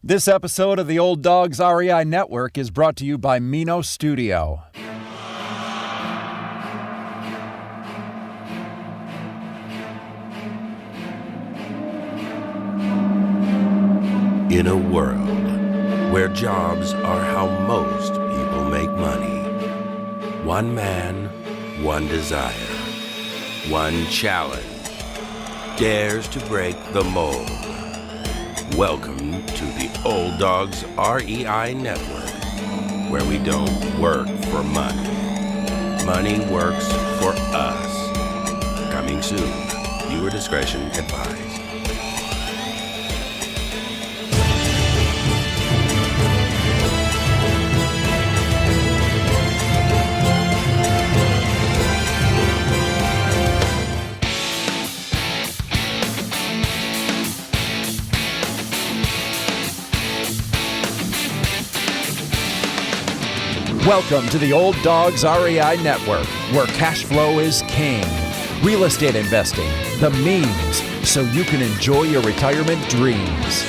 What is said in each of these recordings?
This episode of the Old Dogs REI Network is brought to you by Mino Studio. In a world where jobs are how most people make money, one man, one desire, one challenge dares to break the mold. Welcome to the Old Dogs REI Network, where we don't work for money. Money works for us. Coming soon. Viewer discretion advised. Welcome to the Old Dogs REI Network, where cash flow is king. Real estate investing, the means, so you can enjoy your retirement dreams.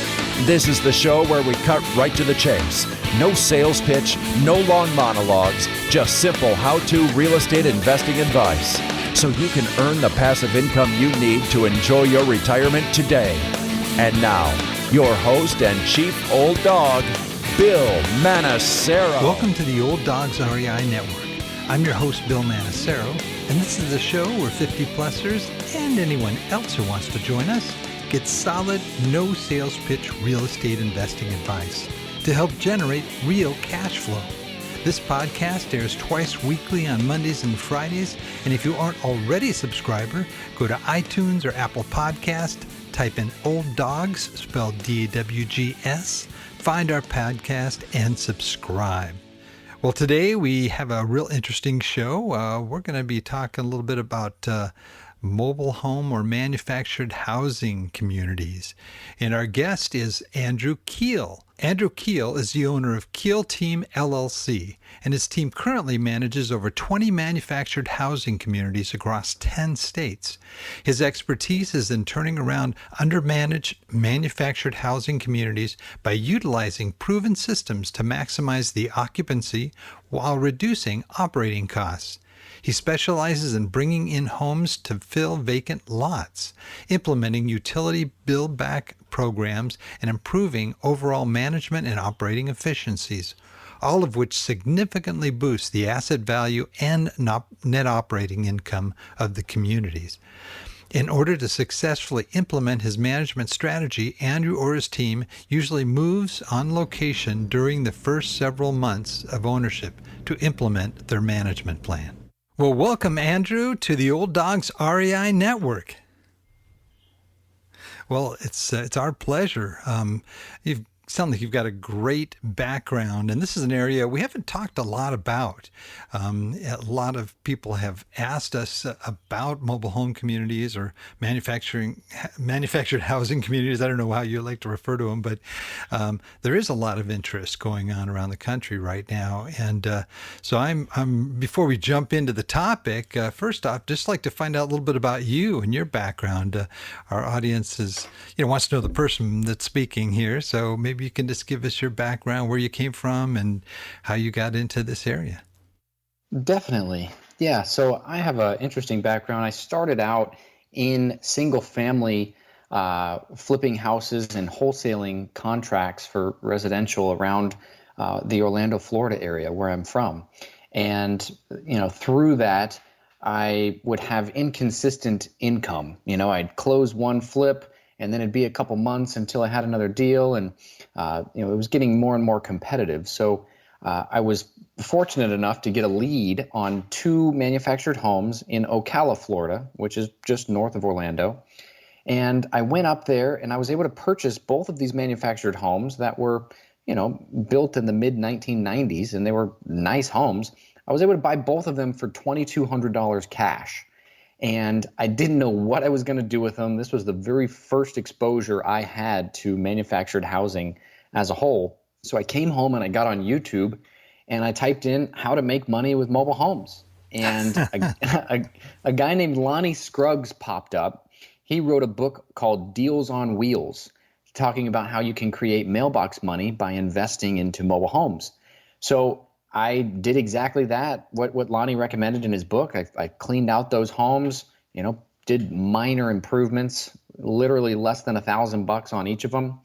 This is the show where we cut right to the chase. No sales pitch, no long monologues, just simple how-to real estate investing advice, so you can earn the passive income you need to enjoy your retirement today. And now, your host and chief old dog, Bill Manacero. Welcome to the Old Dogs REI Network. I'm your host, Bill Manacero, and this is the show where 50-plussers and anyone else who wants to join us get solid, no sales pitch real estate investing advice to help generate real cash flow. This podcast airs twice weekly on Mondays and Fridays, and if you aren't already a subscriber, go to iTunes or Apple Podcast, type in Old Dogs, spelled D-A-W-G-S, find our podcast and subscribe. Well, today we have a real interesting show. We're going to be talking a little bit about mobile home or manufactured housing communities. And our guest is Andrew Keel. Andrew Keel is the owner of Keel Team, LLC, and his team currently manages over 20 manufactured housing communities across 10 states. His expertise is in turning around undermanaged manufactured housing communities by utilizing proven systems to maximize the occupancy while reducing operating costs. He specializes in bringing in homes to fill vacant lots, implementing utility build-back programs, and improving overall management and operating efficiencies, all of which significantly boost the asset value and net operating income of the communities. In order to successfully implement his management strategy, Andrew or his team usually moves on location during the first several months of ownership to implement their management plan. Well, welcome, Andrew, to the Old Dogs REI Network. Well, it's our pleasure. You sound like you've got a great background, and this is an area we haven't talked a lot about. A lot of people have asked us about mobile home communities or manufactured housing communities. I don't know how you like to refer to them, but there is a lot of interest going on around the country right now. And so I'm before we jump into the topic, first off, just like to find out a little bit about you and your background. Our audience wants to know the person that's speaking here, so maybe you can just give us your background, where you came from, and how you got into this area. Definitely. Yeah. So I have an interesting background. I started out in single family flipping houses and wholesaling contracts for residential around the Orlando, Florida area where I'm from. And, through that, I would have inconsistent income. I'd close one flip, and then it'd be a couple months until I had another deal. And, it was getting more and more competitive. So I was fortunate enough to get a lead on 2 manufactured homes in Ocala, Florida, which is just north of Orlando. And I went up there and I was able to purchase both of these manufactured homes that were, built in the mid 1990s, and they were nice homes. I was able to buy both of them for $2,200 cash. And I didn't know what I was going to do with them. This was the very first exposure I had to manufactured housing as a whole. So I came home and I got on YouTube and I typed in how to make money with mobile homes. And a guy named Lonnie Scruggs popped up. He wrote a book called Deals on Wheels, talking about how you can create mailbox money by investing into mobile homes. So I did exactly that, what Lonnie recommended in his book. I cleaned out those homes, did minor improvements, literally less than $1,000 on each of them.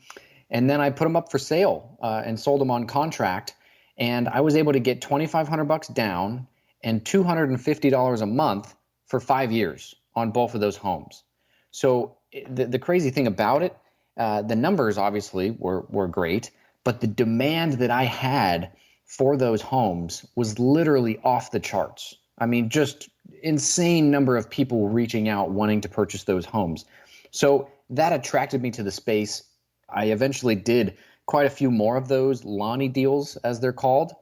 And then I put them up for sale and sold them on contract. And I was able to get $2,500 down and $250 a month for 5 years on both of those homes. So the crazy thing about it, the numbers obviously were great, but the demand that I had for those homes was literally off the charts. I mean, just insane number of people reaching out wanting to purchase those homes. So that attracted me to the space. I eventually did quite a few more of those Lonnie deals, as they're called.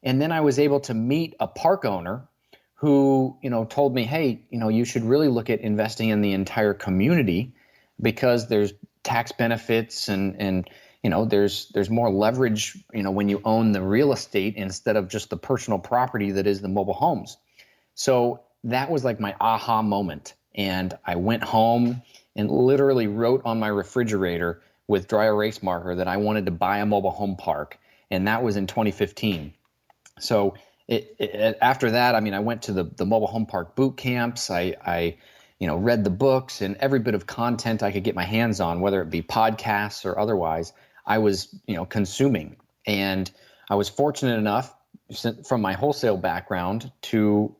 And then I was able to meet a park owner who, told me, hey, you should really look at investing in the entire community because there's tax benefits and there's more leverage, when you own the real estate instead of just the personal property that is the mobile homes. So that was like my aha moment. And I went home and literally wrote on my refrigerator with dry erase marker that I wanted to buy a mobile home park. And that was in 2015. So after that, I went to the mobile home park boot camps. I read the books and every bit of content I could get my hands on, whether it be podcasts or otherwise, I was, consuming. And I was fortunate enough from my wholesale background to,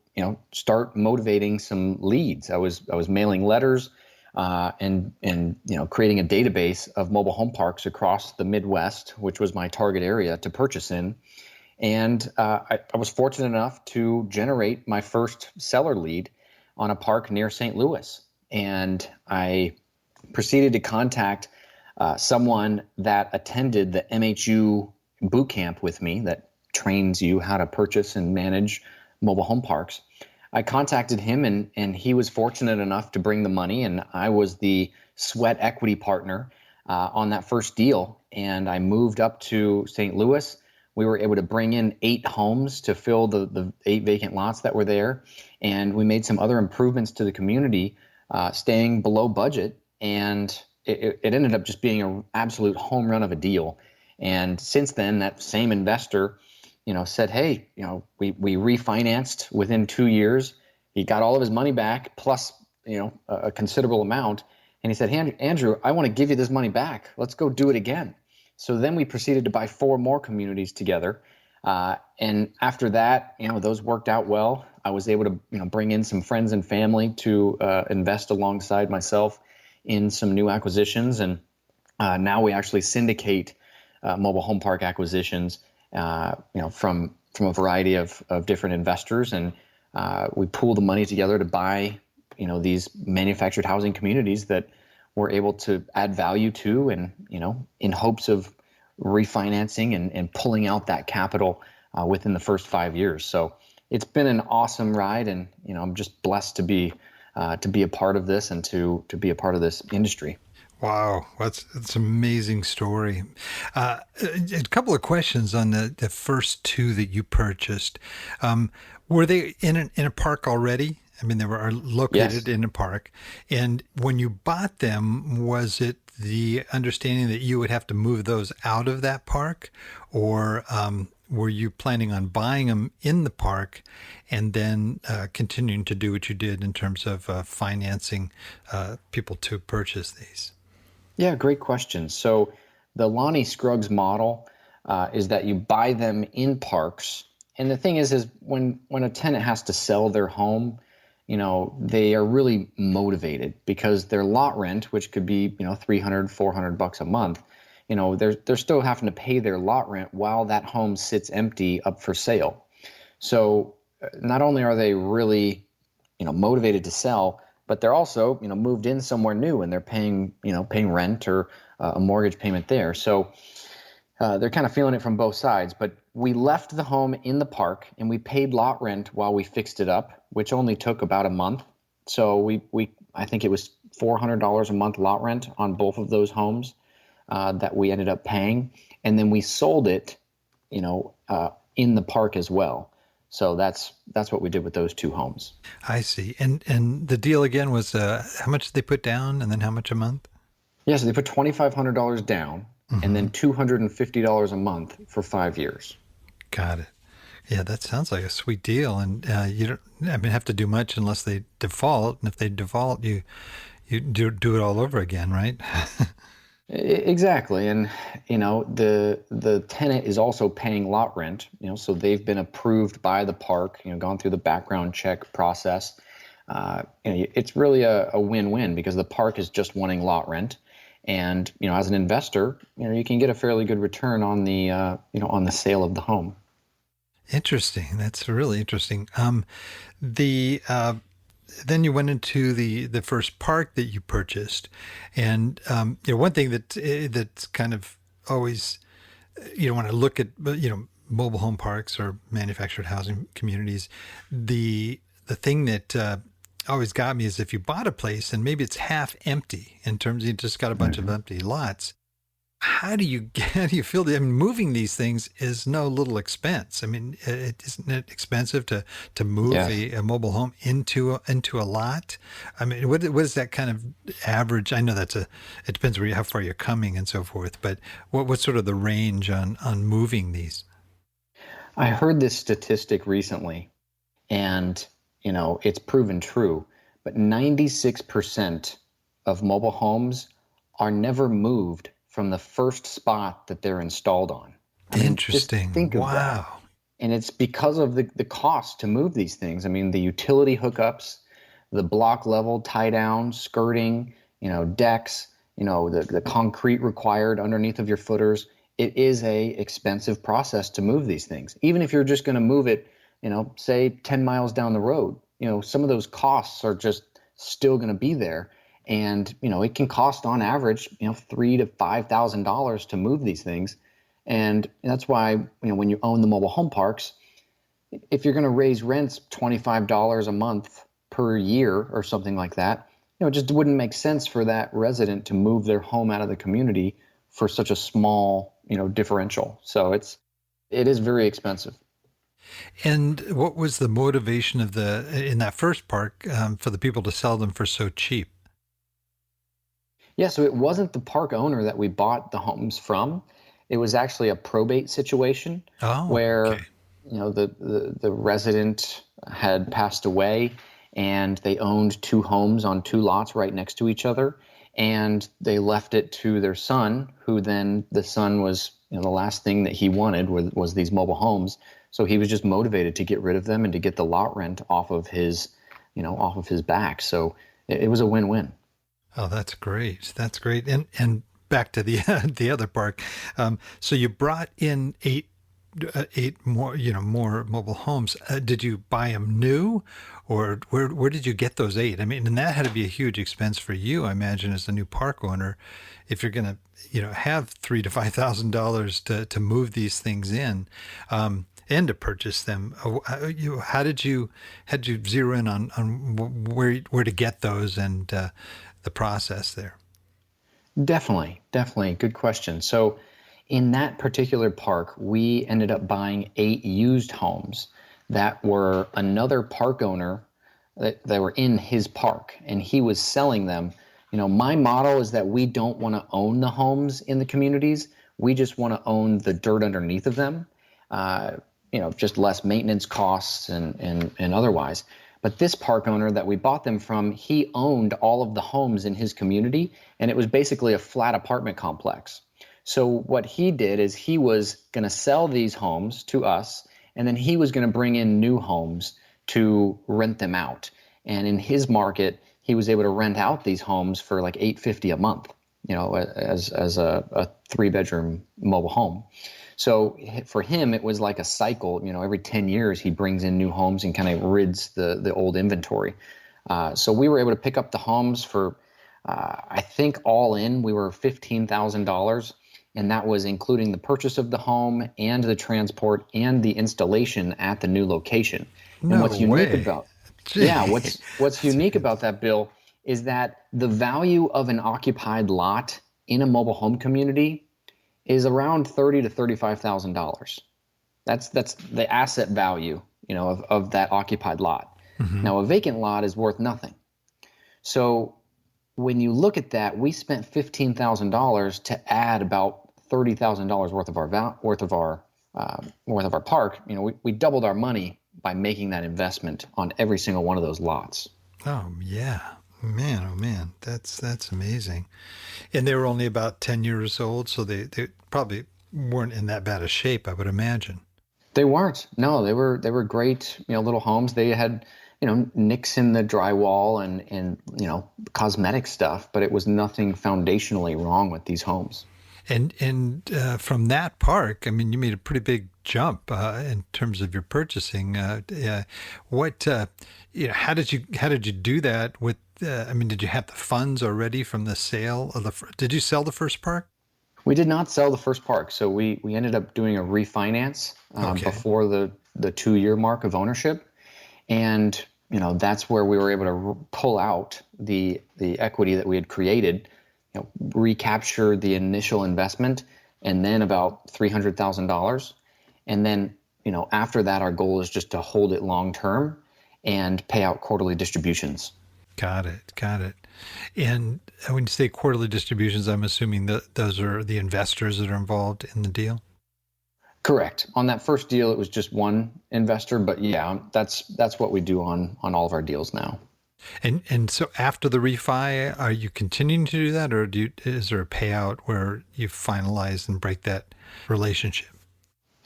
start motivating some leads. I was mailing letters and creating a database of mobile home parks across the Midwest, which was my target area to purchase in. And I was fortunate enough to generate my first seller lead on a park near St. Louis. And I proceeded to contact someone that attended the MHU boot camp with me that trains you how to purchase and manage mobile home parks. I contacted him and he was fortunate enough to bring the money, and I was the sweat equity partner on that first deal. And I moved up to St. Louis. We were able to bring in 8 homes to fill the 8 vacant lots that were there. And we made some other improvements to the community, staying below budget. And it ended up just being an absolute home run of a deal. And since then, that same investor, said, hey, we refinanced within 2 years. He got all of his money back plus, a considerable amount. And he said, hey, Andrew, I want to give you this money back. Let's go do it again. So then we proceeded to buy 4 more communities together. And after that, those worked out well. I was able to, bring in some friends and family to invest alongside myself in some new acquisitions. And now we actually syndicate mobile home park acquisitions, from a variety of different investors. And we pool the money together to buy, these manufactured housing communities that we're able to add value to, and, in hopes of refinancing and pulling out that capital within the first 5 years. So it's been an awesome ride, and, I'm just blessed to be a part of this and to be a part of this industry. Wow, that's an amazing story. A couple of questions on the first 2 that you purchased. Were they in a park already? They were located in a park. And when you bought them, was it the understanding that you would have to move those out of that park? Or were you planning on buying them in the park and then continuing to do what you did in terms of financing people to purchase these? Yeah, great question. So the Lonnie Scruggs model is that you buy them in parks. And the thing is when a tenant has to sell their home, they are really motivated because their lot rent, which could be, $300, $400 a month, they're still having to pay their lot rent while that home sits empty up for sale. So not only are they really, motivated to sell, but they're also, moved in somewhere new and they're paying rent or a mortgage payment there. So they're kind of feeling it from both sides. But we left the home in the park and we paid lot rent while we fixed it up, which only took about a month. So I think it was $400 a month lot rent on both of those homes that we ended up paying. And then we sold it, in the park as well. So that's what we did with those 2 homes. I see. And the deal again was how much did they put down and then how much a month? Yeah, so they put $2,500 down and then $250 a month for 5 years. Got it. Yeah, that sounds like a sweet deal. And you don't, have to do much unless they default. And if they default, you do it all over again, right? Exactly. And, the tenant is also paying lot rent, so they've been approved by the park, gone through the background check process. It's really a win-win because the park is just wanting lot rent. And, as an investor, you can get a fairly good return on the sale of the home. Interesting. That's really interesting. The Then you went into the first park that you purchased, and one thing that's kind of always when I look at mobile home parks or manufactured housing communities, the thing that always got me is if you bought a place and maybe it's half empty in terms of you just got a bunch of empty lots. How do you feel that, moving these things is no little expense. Isn't it expensive to move Yes. a mobile home into a lot? What is that kind of average? I know it depends how far you're coming and so forth, but what's sort of the range on moving these? I heard this statistic recently, and it's proven true, but 96% of mobile homes are never moved from the first spot that they're installed on. Just Interesting. think of that. Wow. And it's because of the cost to move these things. The utility hookups, the block level tie down, skirting, decks, the concrete required underneath of your footers. It is a expensive process to move these things. Even if you're just going to move it, say 10 miles down the road, some of those costs are just still going to be there. And, it can cost on average, $3,000 to $5,000 to move these things. And that's why, when you own the mobile home parks, if you're going to raise rents $25 a month per year or something like that, it just wouldn't make sense for that resident to move their home out of the community for such a small, differential. So it is very expensive. And what was the motivation in that first park for the people to sell them for so cheap? Yeah, so it wasn't the park owner that we bought the homes from. It was actually a probate situation Oh, okay. where, the resident had passed away and they owned two homes on two lots right next to each other. And they left it to their son, who then the son was, the last thing that he wanted was these mobile homes. So he was just motivated to get rid of them and to get the lot rent off of his back. So it was a win-win. Oh, that's great. That's great. And back to the the other park. So you brought in eight more more mobile homes. Did you buy them new, or where did you get those eight? And that had to be a huge expense for you, I imagine, as a new park owner, if you're going to have $3,000 to $5,000 to move these things in. And to purchase them. How did you zero in on where to get those and the process there? Definitely. Good question. So in that particular park, we ended up buying 8 used homes that were another park owner that were in his park, and he was selling them. My model is that we don't want to own the homes in the communities. We just want to own the dirt underneath of them. Just less maintenance costs and otherwise. But this park owner that we bought them from, he owned all of the homes in his community, and it was basically a flat apartment complex. So what he did is he was going to sell these homes to us, and then he was going to bring in new homes to rent them out. And in his market, he was able to rent out these homes for like $850 a month, as a 3-bedroom mobile home. So for him, it was like a cycle. Every 10 years, he brings in new homes and kind of rids the old inventory. So we were able to pick up the homes for, I think all in, we were $15,000. And that was including the purchase of the home and the transport and the installation at the new location. And No what's unique way. about, Gee, yeah, what's unique about that, Bill, is that the value of an occupied lot in a mobile home community is around $30,000 to $35,000. That's the asset value, of that occupied lot. Mhm. Now, a vacant lot is worth nothing. So when you look at that, we spent $15,000 to add about $30,000 worth of our park. We doubled our money by making that investment on every single one of those lots. Oh yeah, man, oh man, that's amazing. And they were only about 10 years old, so they probably weren't in that bad a shape, I would imagine. They weren't. No, they were great, little homes. They had, nicks in the drywall and cosmetic stuff, but it was nothing foundationally wrong with these homes. And from that park, I mean, you made a pretty big jump in terms of your purchasing. What, how did you do that with? I mean, did you have the funds already from the sale of the? Did you sell the first park? We did not sell the first park, so we ended up doing a refinance Okay. before the 2-year mark of ownership, and that's where we were able to pull out the equity that we had created, recapture the initial investment, and then about $300,000, and then after that, our goal is just to hold it long term and pay out quarterly distributions. Got it. And when you say quarterly distributions, I'm assuming that those are the investors that are involved in the deal? Correct. On that first deal, it was just one investor, but yeah, that's what we do on all of our deals now. And so after the refi, are you continuing to do that, or is there a payout where you finalize and break that relationship?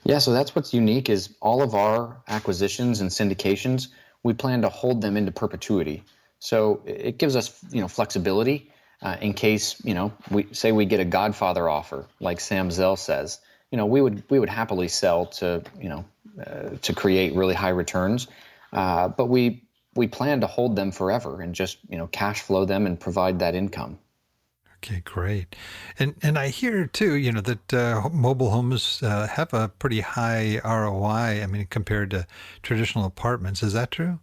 Yeah, so that's what's unique is all of our acquisitions and syndications, we plan to hold them into perpetuity. So it gives us, flexibility in case, we get a Godfather offer, like Sam Zell says. We would happily sell to create really high returns, but we plan to hold them forever and just cash flow them and provide that income. Okay, great. And I hear too, that mobile homes have a pretty high ROI. I mean, compared to traditional apartments. Is that true?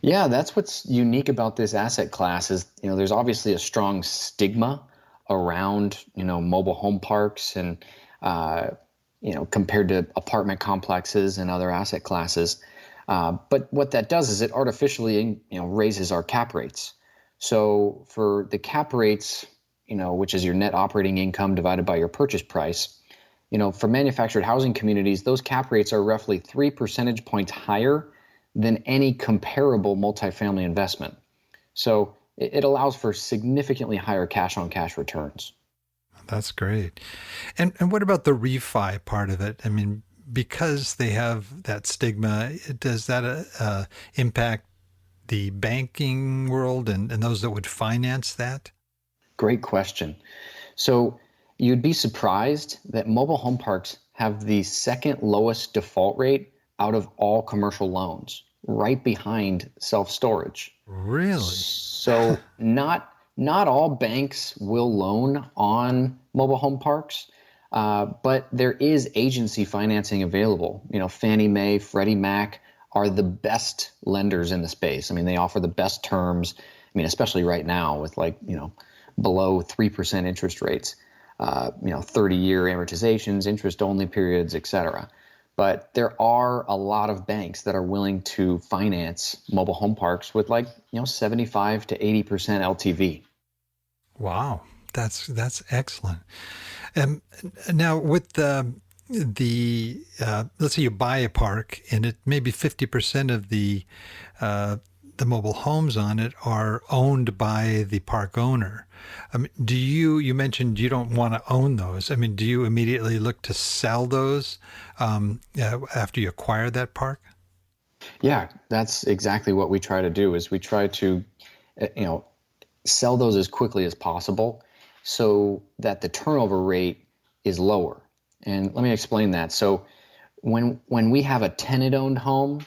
Yeah, that's what's unique about this asset class is, there's obviously a strong stigma around, mobile home parks and, compared to apartment complexes and other asset classes. But what that does is it artificially, raises our cap rates. So for the cap rates, which is your net operating income divided by your purchase price, for manufactured housing communities, those cap rates are roughly 3 percentage points higher than any comparable multifamily investment. So it allows for significantly higher cash on cash returns. That's great. And what about the refi part of it? I mean, because they have that stigma, does that impact the banking world and those that would finance that? Great question. So you'd be surprised that mobile home parks have the second lowest default rate out of all commercial loans, right behind self-storage. Really? So not all banks will loan on mobile home parks, but there is agency financing available. Fannie Mae, Freddie Mac are the best lenders in the space. I mean, they offer the best terms. I mean, especially right now with below 3% interest rates, 30-year amortizations, interest-only periods, et cetera. But there are a lot of banks that are willing to finance mobile home parks with 75 to 80% LTV. Wow, that's excellent. And now with the let's say you buy a park and it maybe 50% of the mobile homes on it are owned by the park owner. You mentioned you don't want to own those. I mean, do you immediately look to sell those after you acquire that park? Yeah, that's exactly what we try to do is we try to, sell those as quickly as possible so that the turnover rate is lower. And let me explain that. So when we have a tenant-owned home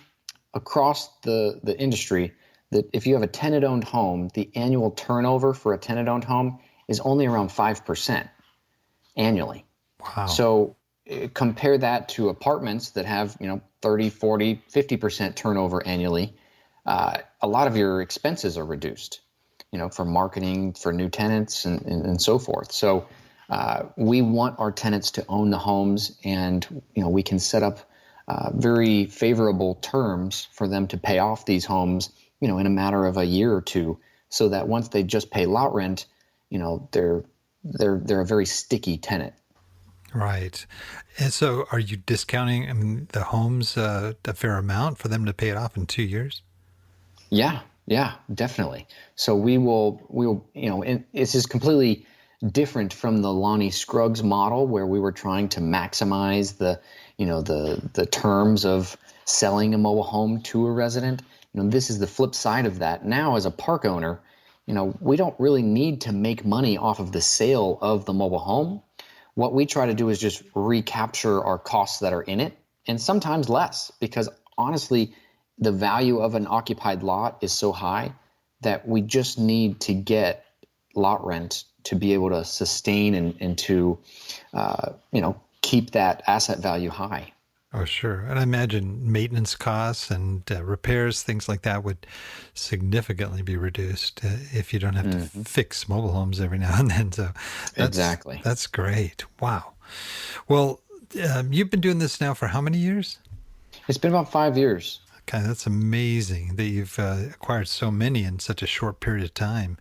across the industry, that if you have a tenant-owned home, the annual turnover for a tenant-owned home is only around 5% annually. Wow. So compare that to apartments that have 30, 40, 50% turnover annually. A lot of your expenses are reduced, for marketing, for new tenants and so forth. So we want our tenants to own the homes, and we can set up very favorable terms for them to pay off these homes in a matter of a year or two, so that once they just pay lot rent, they're a very sticky tenant. Right. And so are you discounting, the homes a fair amount for them to pay it off in 2 years? Yeah, definitely. So we will, and this is completely different from the Lonnie Scruggs model where we were trying to maximize the terms of selling a mobile home to a resident. This is the flip side of that. Now, as a park owner, we don't really need to make money off of the sale of the mobile home. What we try to do is just recapture our costs that are in it, and sometimes less, because honestly, the value of an occupied lot is so high that we just need to get lot rent to be able to sustain and to keep that asset value high. Oh, sure. And I imagine maintenance costs and repairs, things like that would significantly be reduced if you don't have to fix mobile homes every now and then. So Exactly. that's great. Wow. Well, you've been doing this now for how many years? It's been about 5 years. Okay, that's amazing that you've acquired so many in such a short period of time.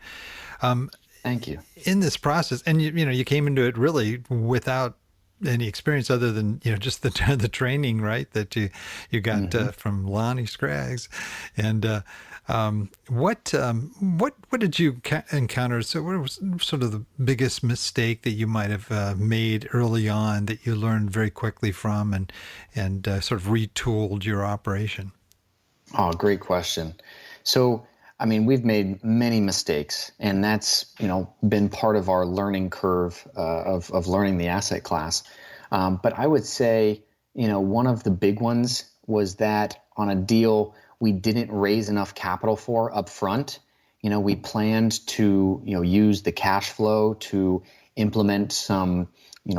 Thank you. In this process, and you came into it really without any experience other than just the training, right, that you got from Lonnie Scruggs, and what did you encounter? So what was sort of the biggest mistake that you might have made early on that you learned very quickly from and sort of retooled your operation? Oh, great question. So, we've made many mistakes, and that's, been part of our learning curve of learning the asset class. But I would say, one of the big ones was that on a deal we didn't raise enough capital for up front. We planned to, use the cash flow to implement some,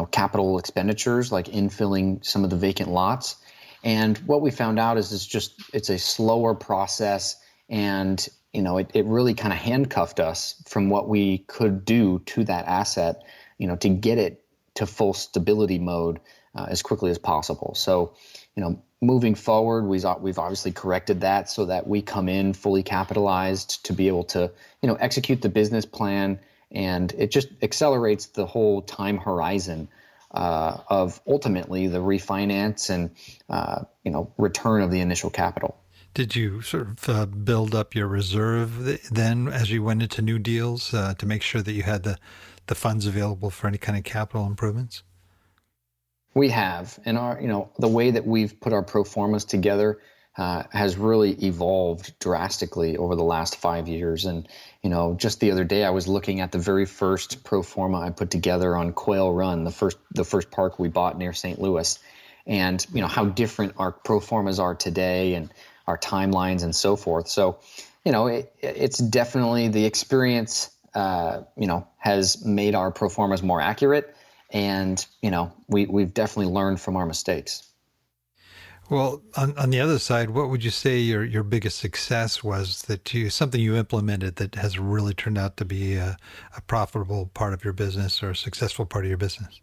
capital expenditures like infilling some of the vacant lots. And what we found out is it's a slower process, and it really kind of handcuffed us from what we could do to that asset, to get it to full stability mode as quickly as possible. So, moving forward, we've obviously corrected that so that we come in fully capitalized to be able to, execute the business plan, and it just accelerates the whole time horizon of ultimately the refinance and return of the initial capital. Did you sort of build up your reserve then as you went into new deals to make sure that you had the funds available for any kind of capital improvements? We have, and the way that we've put our pro formas together has really evolved drastically over the last 5 years. And just the other day, I was looking at the very first pro forma I put together on Quail Run, the first park we bought near St. Louis, and how different our pro formas are today and our timelines and so forth. So, it's definitely the experience. Has made our pro formas more accurate, and we've definitely learned from our mistakes. Well, on the other side, what would you say your biggest success was something you implemented that has really turned out to be a profitable part of your business or a successful part of your business?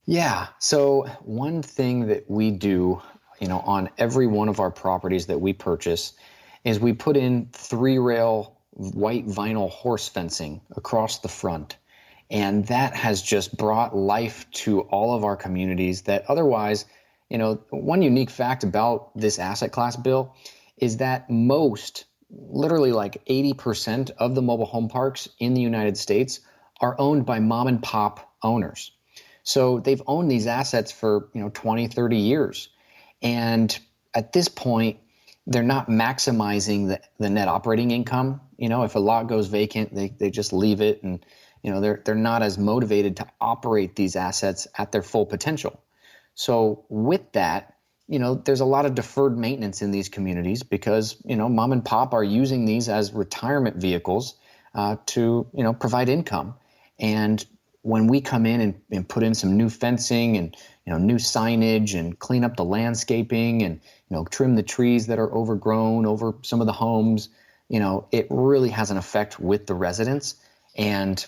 Yeah. So one thing that we do, on every one of our properties that we purchase is we put in 3-rail white vinyl horse fencing across the front. And that has just brought life to all of our communities that otherwise, one unique fact about this asset class, Bill, is that literally like 80% of the mobile home parks in the United States are owned by mom and pop owners. So they've owned these assets for, 20, 30 years. And at this point, they're not maximizing the net operating income. If a lot goes vacant, they just leave it, and they're not as motivated to operate these assets at their full potential. So with that, there's a lot of deferred maintenance in these communities because mom and pop are using these as retirement vehicles to provide income. And when we come in and put in some new fencing and new signage and clean up the landscaping and trim the trees that are overgrown over some of the homes, it really has an effect with the residents. And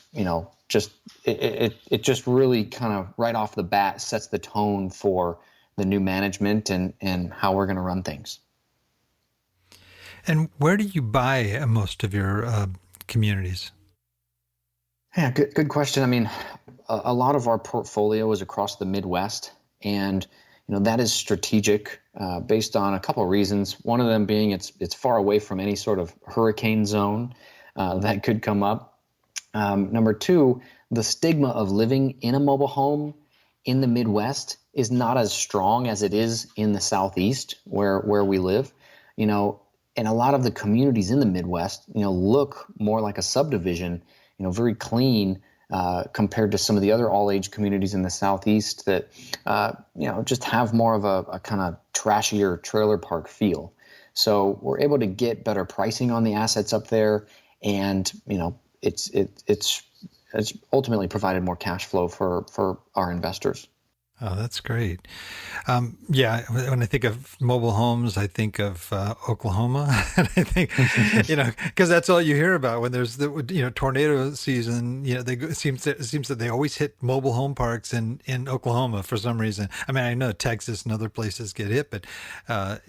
it just really kind of right off the bat sets the tone for the new management and how we're going to run things. And where do you buy most of your communities? Yeah, good question. I mean, a lot of our portfolio is across the Midwest, and that is strategic based on a couple of reasons. One of them being it's far away from any sort of hurricane zone that could come up. Number two, the stigma of living in a mobile home in the Midwest is not as strong as it is in the Southeast where we live. And a lot of the communities in the Midwest, look more like a subdivision, very clean compared to some of the other all-age communities in the Southeast that, just have more of a kind of trashier trailer park feel. So we're able to get better pricing on the assets up there, and it's ultimately provided more cash flow for our investors. Oh, that's great. Yeah, when I think of mobile homes, I think of Oklahoma, and I think, because that's all you hear about when there's the tornado season. It seems that they always hit mobile home parks in Oklahoma for some reason. I mean, I know Texas and other places get hit, but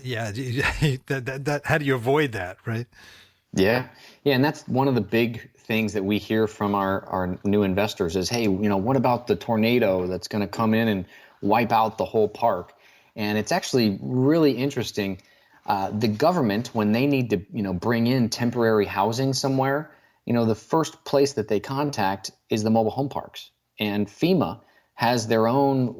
yeah, that how do you avoid that, right? Yeah, and that's one of the big things that we hear from our new investors is, hey, what about the tornado that's going to come in and wipe out the whole park? And it's actually really interesting. The government, when they need to, bring in temporary housing somewhere, the first place that they contact is the mobile home parks. And FEMA has their own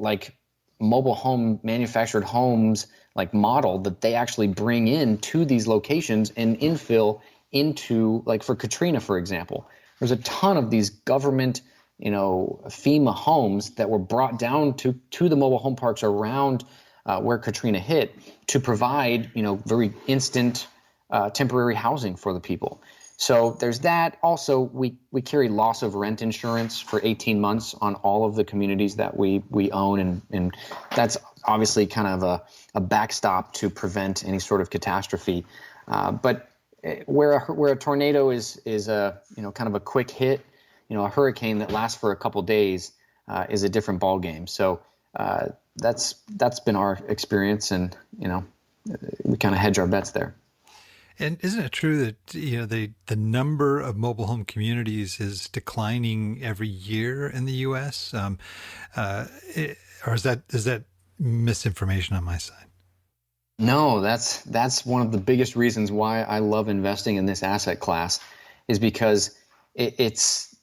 mobile home manufactured homes model that they actually bring in to these locations and infill into, for Katrina, for example. There's a ton of these government, FEMA homes that were brought down to the mobile home parks around where Katrina hit to provide, very instant temporary housing for the people. So there's that. Also, we carry loss of rent insurance for 18 months on all of the communities that we own, and that's obviously kind of a backstop to prevent any sort of catastrophe. But where a tornado is a kind of a quick hit, a hurricane that lasts for a couple days is a different ball game. So that's been our experience, and we kind of hedge our bets there. And isn't it true that the number of mobile home communities is declining every year in the U.S.? Or is that misinformation on my side? No, that's one of the biggest reasons why I love investing in this asset class, is because it's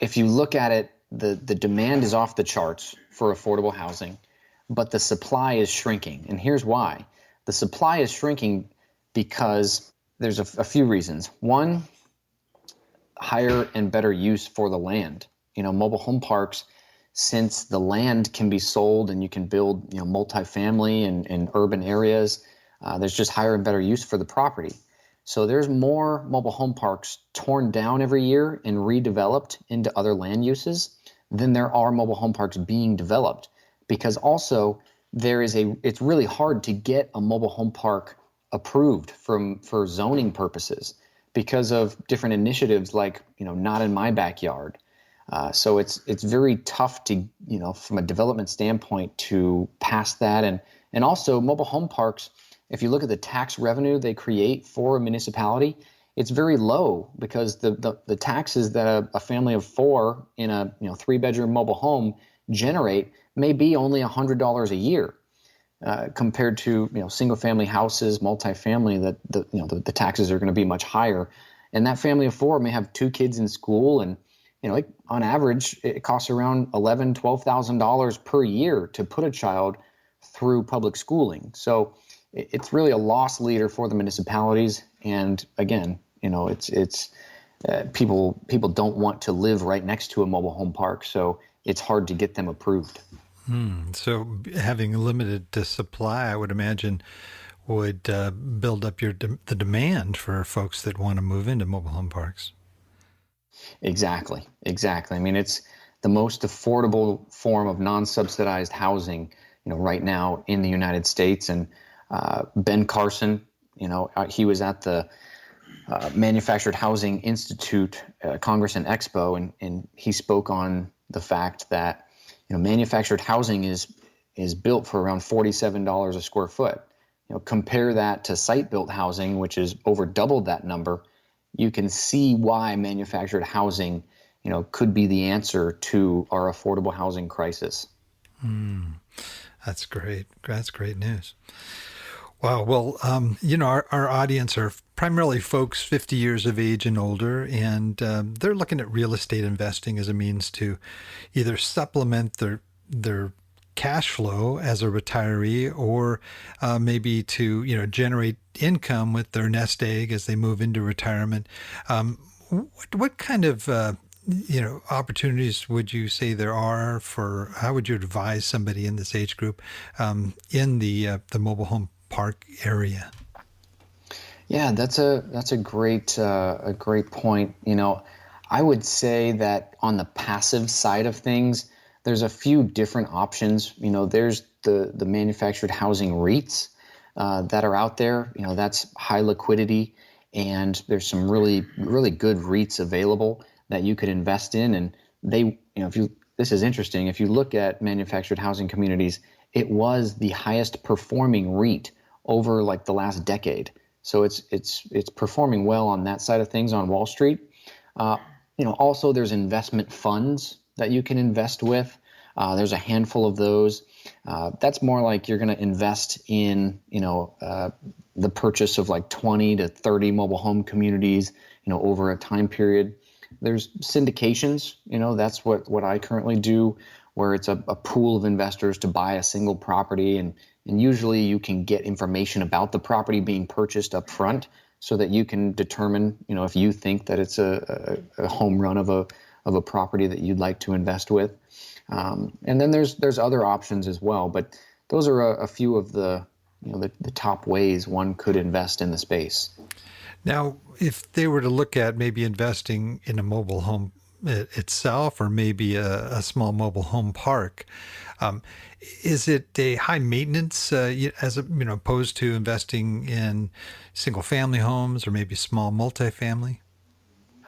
if you look at it, the demand is off the charts for affordable housing, but the supply is shrinking. And here's why. The supply is shrinking because there's a few reasons. One, higher and better use for the land. Mobile home parks, since the land can be sold and you can build, multifamily in urban areas, there's just higher and better use for the property. So there's more mobile home parks torn down every year and redeveloped into other land uses than there are mobile home parks being developed. Because also it's really hard to get a mobile home park approved for zoning purposes because of different initiatives like, not in my backyard. So it's very tough to, from a development standpoint, to pass that. And also mobile home parks, if you look at the tax revenue they create for a municipality, it's very low because the taxes that a family of four in a 3-bedroom mobile home generate may be only $100 a year. Compared to single family houses, multifamily, that the taxes are going to be much higher, and that family of four may have 2 kids in school, and on average it costs around $11,000-$12,000 per year to put a child through public schooling. So it's really a loss leader for the municipalities, and again, it's people don't want to live right next to a mobile home park, so it's hard to get them approved. So having limited supply, I would imagine, would build up the demand for folks that want to move into mobile home parks. Exactly. I mean, it's the most affordable form of non-subsidized housing, right now in the United States. And Ben Carson, he was at the Manufactured Housing Institute Congress and Expo, and he spoke on the fact that manufactured housing is built for around $47 a square foot. Compare that to site-built housing, which is over doubled that number, you can see why manufactured housing, could be the answer to our affordable housing crisis. That's great. That's great news. Wow. Well, our audience are primarily folks 50 years of age and older, and they're looking at real estate investing as a means to either supplement their cash flow as a retiree, or maybe to generate income with their nest egg as they move into retirement. What kind of opportunities would you say there are for? How would you advise somebody in this age group in the mobile home park area? Yeah, that's a great point. I would say that on the passive side of things, there's a few different options. There's the manufactured housing REITs that are out there. That's high liquidity, and there's some really really good REITs available that you could invest in. And they, this is interesting. If you look at manufactured housing communities, it was the highest performing REIT over like the last decade. So it's performing well on that side of things on Wall Street. Also there's investment funds that you can invest with. There's a handful of those. That's more like you're going to invest in, the purchase of like 20 to 30 mobile home communities, over a time period. There's syndications, that's what I currently do, where it's a pool of investors to buy a single property, and usually you can get information about the property being purchased up front so that you can determine, if you think that it's a home run of a property that you'd like to invest with. And then there's other options as well, but those are a few of the top ways one could invest in the space. Now, if they were to look at maybe investing in a mobile home itself, or maybe a small mobile home park, is it a high maintenance as opposed to investing in single family homes or maybe small multifamily?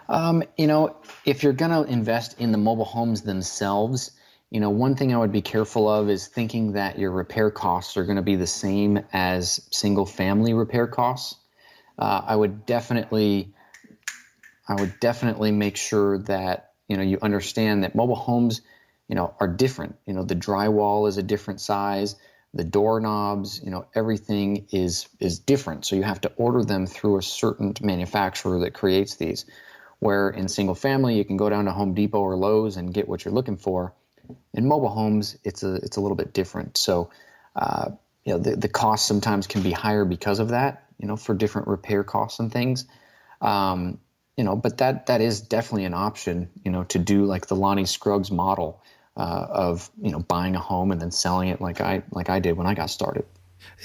If you're going to invest in the mobile homes themselves, one thing I would be careful of is thinking that your repair costs are going to be the same as single family repair costs. I would definitely make sure that, you understand that mobile homes, are different. The drywall is a different size, the doorknobs, everything is different. So you have to order them through a certain manufacturer that creates these. Where in single family, you can go down to Home Depot or Lowe's and get what you're looking for. In mobile homes, it's a little bit different. So, the cost sometimes can be higher because of that, for different repair costs and things. But that is definitely an option, to do like the Lonnie Scruggs model of, buying a home and then selling it like I did when I got started.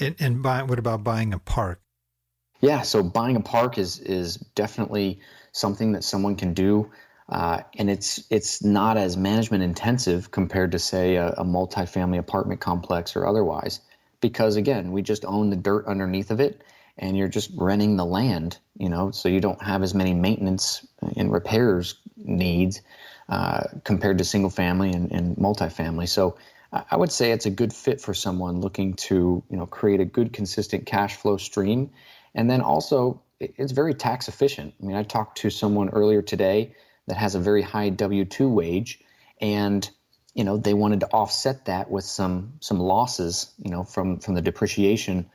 And what about buying a park? Yeah, so buying a park is definitely something that someone can do, and it's not as management intensive compared to, say, a multifamily apartment complex or otherwise, because again, we just own the dirt underneath of it, and you're just renting the land, so you don't have as many maintenance and repairs needs compared to single family and multifamily. So I would say it's a good fit for someone looking to create a good consistent cash flow stream. And then also, it's very tax efficient. I mean, I talked to someone earlier today that has a very high W-2 wage, and they wanted to offset that with some losses, from the depreciation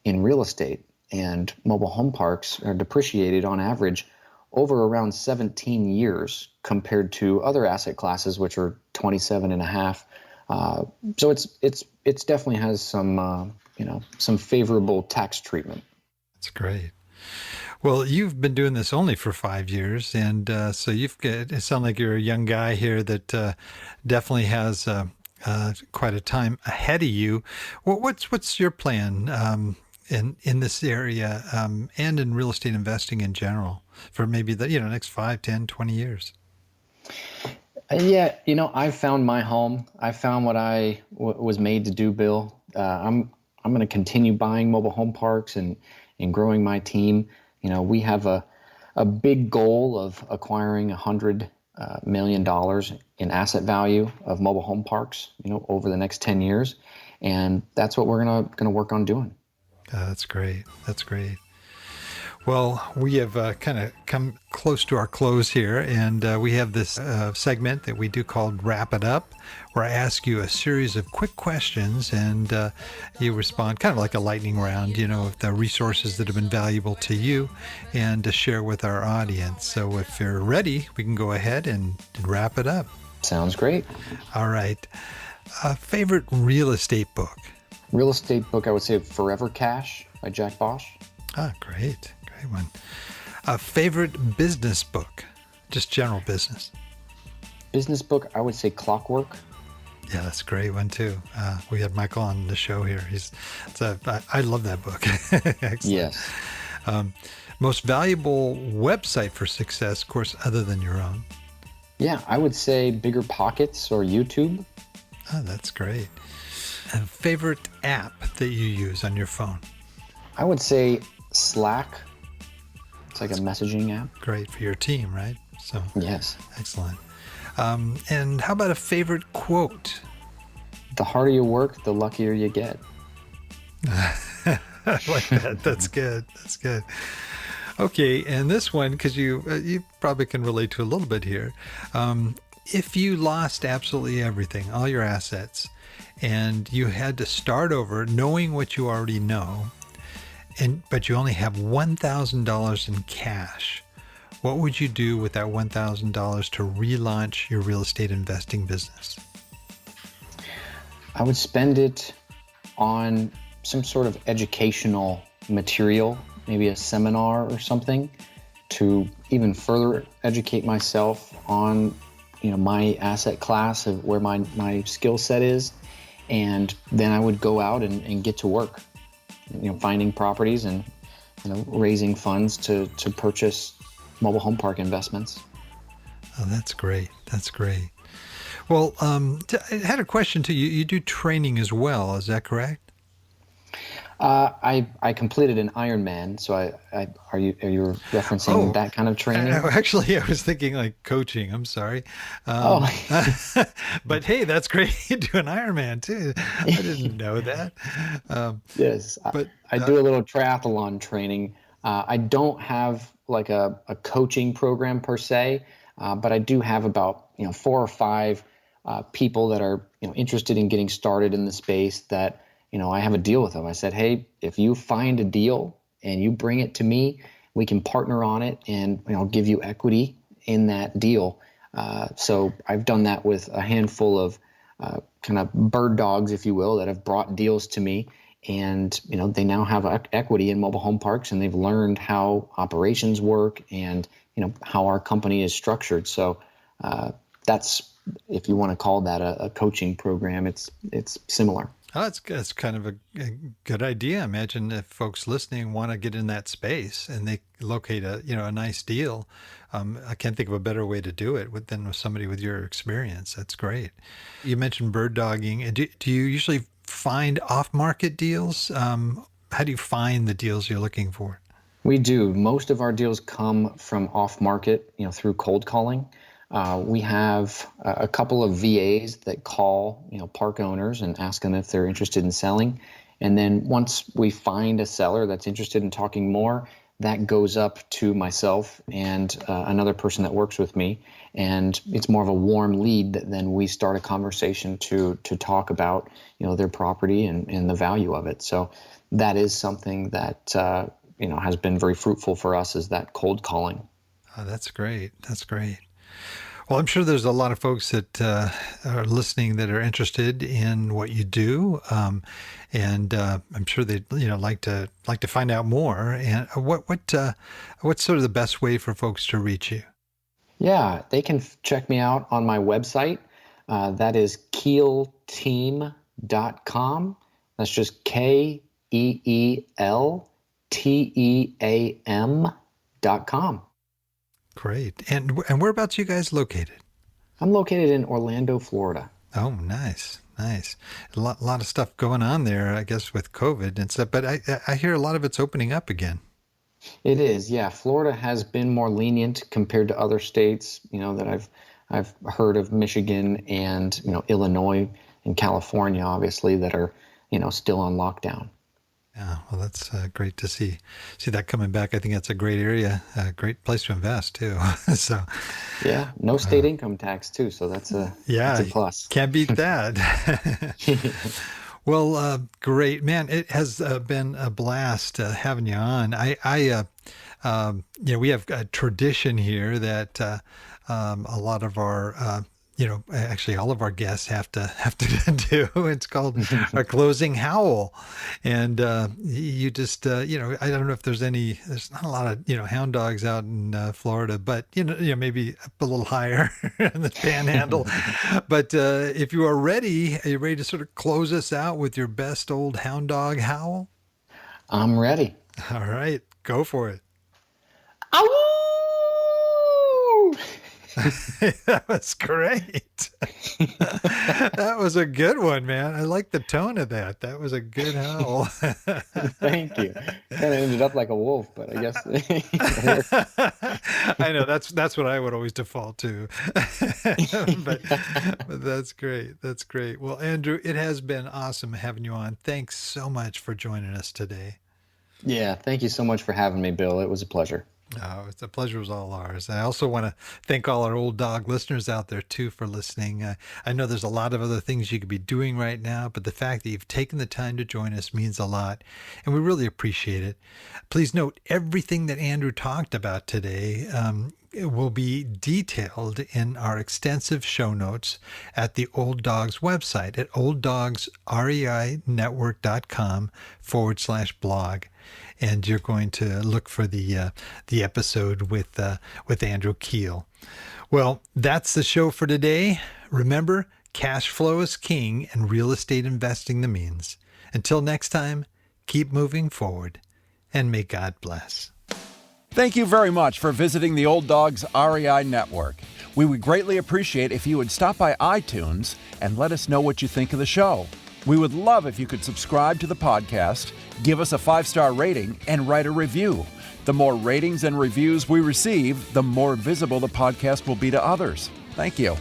in real estate. And mobile home parks are depreciated on average over around 17 years compared to other asset classes, which are 27 and a half. So it's definitely has some favorable tax treatment. That's great. Well, you've been doing this only for 5 years, and so it sounds like you're a young guy here that definitely has quite a time ahead of you. What's your plan in this area and in real estate investing in general for maybe the next 5, 10, 20 years? Yeah, I've found my home. I found what I was made to do, Bill. I'm going to continue buying mobile home parks and growing my team. We have a big goal of acquiring $100 million in asset value of mobile home parks, over the next 10 years. And that's what we're going to work on doing. That's great. That's great. Well, we have kind of come close to our close here, and we have this segment that we do called Wrap It Up, where I ask you a series of quick questions, and you respond kind of like a lightning round, of the resources that have been valuable to you and to share with our audience. So if you're ready, we can go ahead and wrap it up. Sounds great. All right. Favorite real estate book? Real estate book, I would say Forever Cash by Jack Bosch. Ah, great. Great one. Favorite business book? Just general business. Business book, I would say Clockwork. Yeah, that's a great one too. We had Michael on the show here. I love that book. Excellent. Yes. Most valuable website for success, of course, other than your own. Yeah, I would say Bigger Pockets or YouTube. Oh, that's great. Favorite app that you use on your phone? I would say Slack. It's like a messaging app. Great for your team, right? So yes. Excellent. And how about a favorite quote? The harder you work, the luckier you get. I like that. That's good. That's good. Okay, and this one, because you probably can relate to a little bit here. If you lost absolutely everything, all your assets, and you had to start over knowing what you already know, but you only have $1,000 in cash, what would you do with that $1,000 to relaunch your real estate investing business? I would spend it on some sort of educational material, maybe a seminar or something, to even further educate myself on my asset class of where my skill set is. And then I would go out and get to work, finding properties and raising funds to purchase mobile home park investments. Oh, that's great. That's great. Well, I had a question too. You do training as well, is that correct? I completed an Ironman, so are you referencing that kind of training? Actually, I was thinking like coaching. I'm sorry. But hey, that's great. You do an Ironman too. I didn't know that. Yes, but I do a little triathlon training. I don't have like a coaching program per se, but I do have about 4 or 5 people that are interested in getting started in the space that. I have a deal with them. I said, hey, if you find a deal and you bring it to me, we can partner on it and I'll give you equity in that deal. So I've done that with a handful of kind of bird dogs, if you will, that have brought deals to me. And, they now have equity in mobile home parks and they've learned how operations work and, how our company is structured. So that's, if you want to call that a coaching program, it's similar. Oh, that's kind of a good idea. Imagine if folks listening want to get in that space and they locate a nice deal. I can't think of a better way to do it than with somebody with your experience. That's great. You mentioned bird dogging. Do you usually find off-market deals? How do you find the deals you're looking for? We do. Most of our deals come from off-market, through cold calling. We have a couple of VAs that call, park owners and ask them if they're interested in selling. And then once we find a seller that's interested in talking more, that goes up to myself and another person that works with me. And it's more of a warm lead that then we start a conversation to talk about, their property and the value of it. So that is something that, has been very fruitful for us, is that cold calling. Oh, that's great. That's great. Well, I'm sure there's a lot of folks that are listening that are interested in what you do, and I'm sure they'd like to find out more. And what's sort of the best way for folks to reach you? Yeah, they can check me out on my website. That is keelteam.com. That's just KEELTEAM.com. Great. And whereabouts are you guys located? I'm located in Orlando, Florida. Oh, nice. Nice. A lot of stuff going on there, I guess, with COVID and stuff, but I hear a lot of it's opening up again. It is, yeah. Florida has been more lenient compared to other states, that I've heard of, Michigan and, Illinois and California, obviously, that are, still on lockdown. Yeah, well, that's great to see that coming back. I think that's a great area, a great place to invest too. So, Yeah, no state income tax too, so that's a plus. Can't beat that. Well, great, man. It has been a blast having you on. We have a tradition here that a lot of our actually all of our guests have to do. It's called a closing howl. And you just, I don't know if there's not a lot of, hound dogs out in Florida, but, maybe a little higher in the panhandle. But if you are ready to sort of close us out with your best old hound dog howl? I'm ready. All right, go for it. Ow! That was great. That was a good one, man. I like the tone of that. That was a good howl. Thank you. Kind of ended up like a wolf, but I guess. I know that's what I would always default to. but that's great. That's great. Well, Andrew, it has been awesome having you on. Thanks so much for joining us today. Yeah, thank you so much for having me, Bill. It was a pleasure. Oh, the pleasure was all ours. I also want to thank all our old dog listeners out there, too, for listening. I know there's a lot of other things you could be doing right now, but the fact that you've taken the time to join us means a lot, and we really appreciate it. Please note everything that Andrew talked about today it will be detailed in our extensive show notes at the Old Dogs website at olddogsreinetwork.com/blog. And you're going to look for the episode with Andrew Keel. Well, that's the show for today. Remember, cash flow is king and real estate investing the means. Until next time, keep moving forward and may God bless. Thank you very much for visiting the Old Dogs REI Network. We would greatly appreciate if you would stop by iTunes and let us know what you think of the show. We would love if you could subscribe to the podcast, give us a 5-star rating, and write a review. The more ratings and reviews we receive, the more visible the podcast will be to others. Thank you.